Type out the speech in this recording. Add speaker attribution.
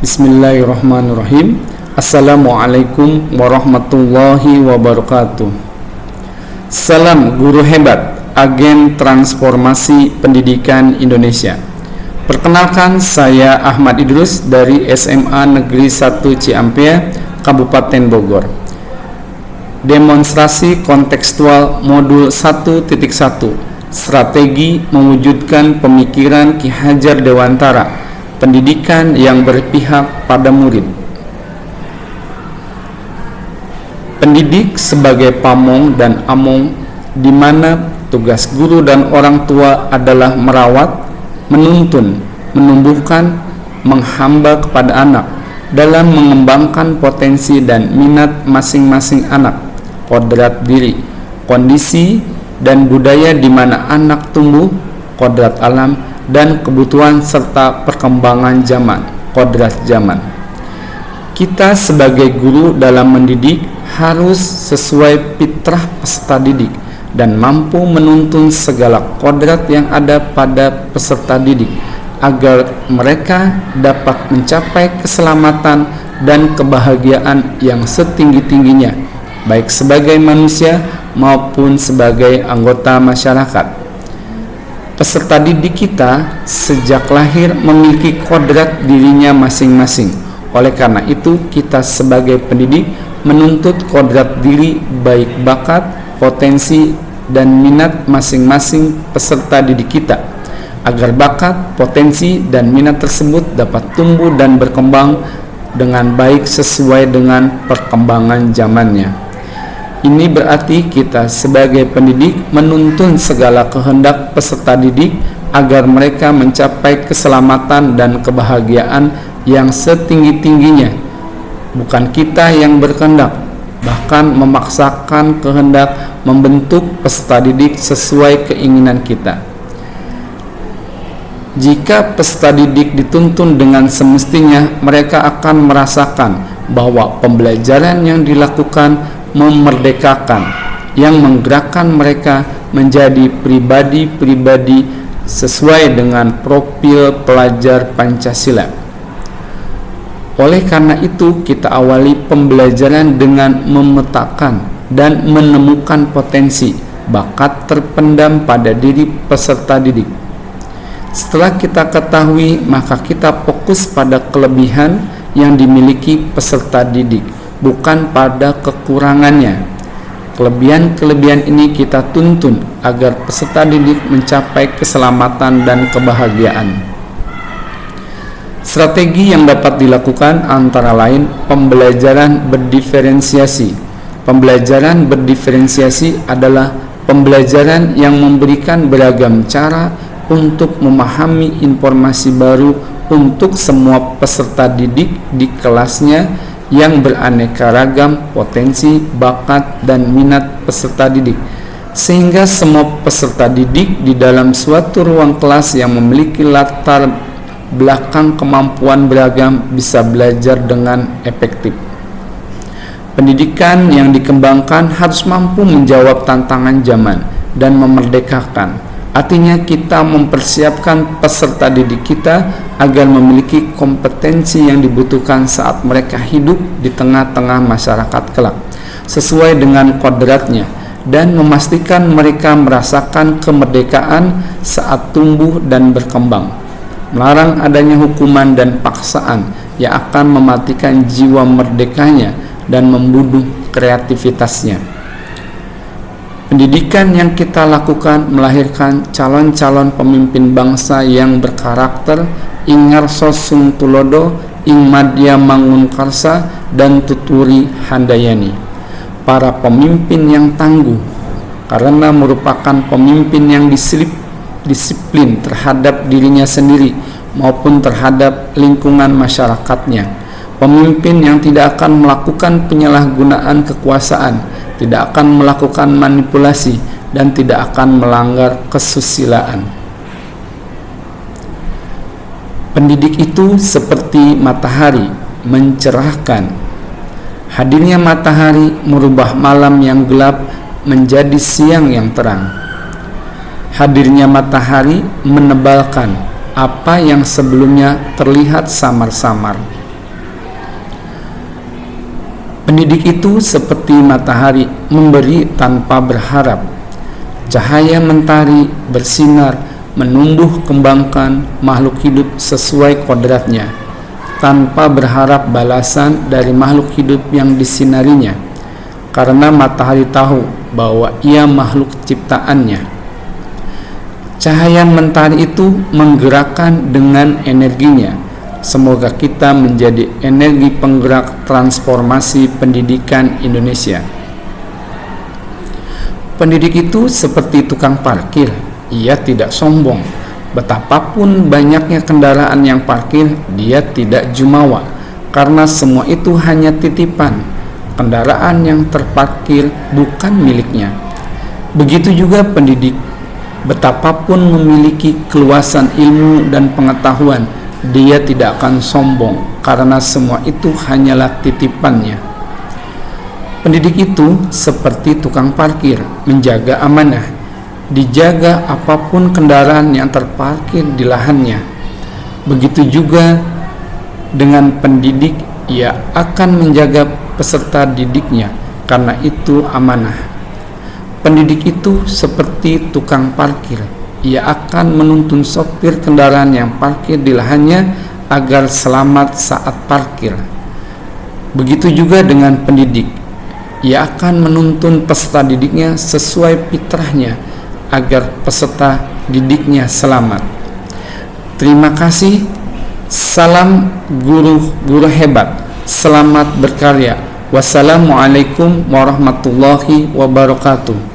Speaker 1: Bismillahirrahmanirrahim. Assalamualaikum warahmatullahi wabarakatuh. Salam guru hebat, agen transformasi pendidikan Indonesia. Perkenalkan, saya Ahmad Idrus dari SMA Negeri 1 Ciampea, Kabupaten Bogor. Demonstrasi kontekstual modul 1.1, strategi mewujudkan pemikiran Ki Hajar Dewantara, pendidikan yang berpihak pada murid. Pendidik sebagai pamong dan among, di mana tugas guru dan orang tua adalah merawat, menuntun, menumbuhkan, menghamba kepada anak dalam mengembangkan potensi dan minat masing-masing anak, kodrat diri, kondisi dan budaya di mana anak tumbuh, kodrat alam dan kebutuhan serta perkembangan zaman, kodrat zaman. Kita sebagai guru dalam mendidik harus sesuai fitrah peserta didik dan mampu menuntun segala kodrat yang ada pada peserta didik agar mereka dapat mencapai keselamatan dan kebahagiaan yang setinggi-tingginya, baik sebagai manusia maupun sebagai anggota masyarakat. Peserta didik kita sejak lahir memiliki kodrat dirinya masing-masing. Oleh karena itu, kita sebagai pendidik menuntut kodrat diri baik bakat, potensi, dan minat masing-masing peserta didik kita, agar bakat, potensi, dan minat tersebut dapat tumbuh dan berkembang dengan baik sesuai dengan perkembangan zamannya. Ini berarti kita sebagai pendidik menuntun segala kehendak peserta didik agar mereka mencapai keselamatan dan kebahagiaan yang setinggi-tingginya. Bukan kita yang berkehendak, bahkan memaksakan kehendak membentuk peserta didik sesuai keinginan kita. Jika peserta didik dituntun dengan semestinya, mereka akan merasakan bahwa pembelajaran yang dilakukan memerdekakan, yang menggerakkan mereka menjadi pribadi-pribadi sesuai dengan profil pelajar Pancasila. Oleh karena itu, kita awali pembelajaran dengan memetakan dan menemukan potensi, bakat terpendam pada diri peserta didik. Setelah kita ketahui, maka kita fokus pada kelebihan yang dimiliki peserta didik, bukan pada kekurangannya. Kelebihan-kelebihan ini kita tuntun agar peserta didik mencapai keselamatan dan kebahagiaan. Strategi yang dapat dilakukan antara lain pembelajaran berdiferensiasi. Pembelajaran berdiferensiasi adalah pembelajaran yang memberikan beragam cara untuk memahami informasi baru untuk semua peserta didik di kelasnya yang beraneka ragam potensi, bakat, dan minat peserta didik, sehingga semua peserta didik di dalam suatu ruang kelas yang memiliki latar belakang kemampuan beragam bisa belajar dengan efektif. Pendidikan yang dikembangkan harus mampu menjawab tantangan zaman dan memerdekakan. Artinya kita mempersiapkan peserta didik kita agar memiliki kompetensi yang dibutuhkan saat mereka hidup di tengah-tengah masyarakat kelak, sesuai dengan kodratnya, dan memastikan mereka merasakan kemerdekaan saat tumbuh dan berkembang. Melarang adanya hukuman dan paksaan yang akan mematikan jiwa merdekanya dan membunuh kreativitasnya. Pendidikan yang kita lakukan melahirkan calon-calon pemimpin bangsa yang berkarakter ing ngarsa sung tulodo, ing madya mangun karsa, dan tuturi handayani. Para pemimpin yang tangguh karena merupakan pemimpin yang disiplin terhadap dirinya sendiri maupun terhadap lingkungan masyarakatnya. Pemimpin yang tidak akan melakukan penyalahgunaan kekuasaan, tidak akan melakukan manipulasi, dan tidak akan melanggar kesusilaan. Pendidik itu seperti matahari, mencerahkan. Hadirnya matahari merubah malam yang gelap menjadi siang yang terang. Hadirnya matahari menebalkan apa yang sebelumnya terlihat samar-samar. Pendidik itu seperti matahari, memberi tanpa berharap. Cahaya mentari bersinar, menumbuh kembangkan makhluk hidup sesuai kodratnya, tanpa berharap balasan dari makhluk hidup yang disinarinya, karena matahari tahu bahwa ia makhluk ciptaannya. Cahaya mentari itu menggerakkan dengan energinya. Semoga kita menjadi energi penggerak transformasi pendidikan Indonesia. Pendidik itu seperti tukang parkir, ia tidak sombong. Betapapun banyaknya kendaraan yang parkir, dia tidak jumawa, karena semua itu hanya titipan. Kendaraan yang terparkir bukan miliknya. Begitu juga pendidik, betapapun memiliki keluasan ilmu dan pengetahuan, dia tidak akan sombong, karena semua itu hanyalah titipannya. Pendidik itu seperti tukang parkir, menjaga amanah, dijaga apapun kendaraan yang terparkir di lahannya. Begitu juga dengan pendidik, ia akan menjaga peserta didiknya, karena itu amanah. Pendidik itu seperti tukang parkir, ia akan menuntun sopir kendaraan yang parkir di lahannya agar selamat saat parkir. Begitu juga dengan pendidik, ia akan menuntun peserta didiknya sesuai fitrahnya agar peserta didiknya selamat. Terima kasih. Salam guru-guru hebat. Selamat berkarya. Wassalamualaikum warahmatullahi wabarakatuh.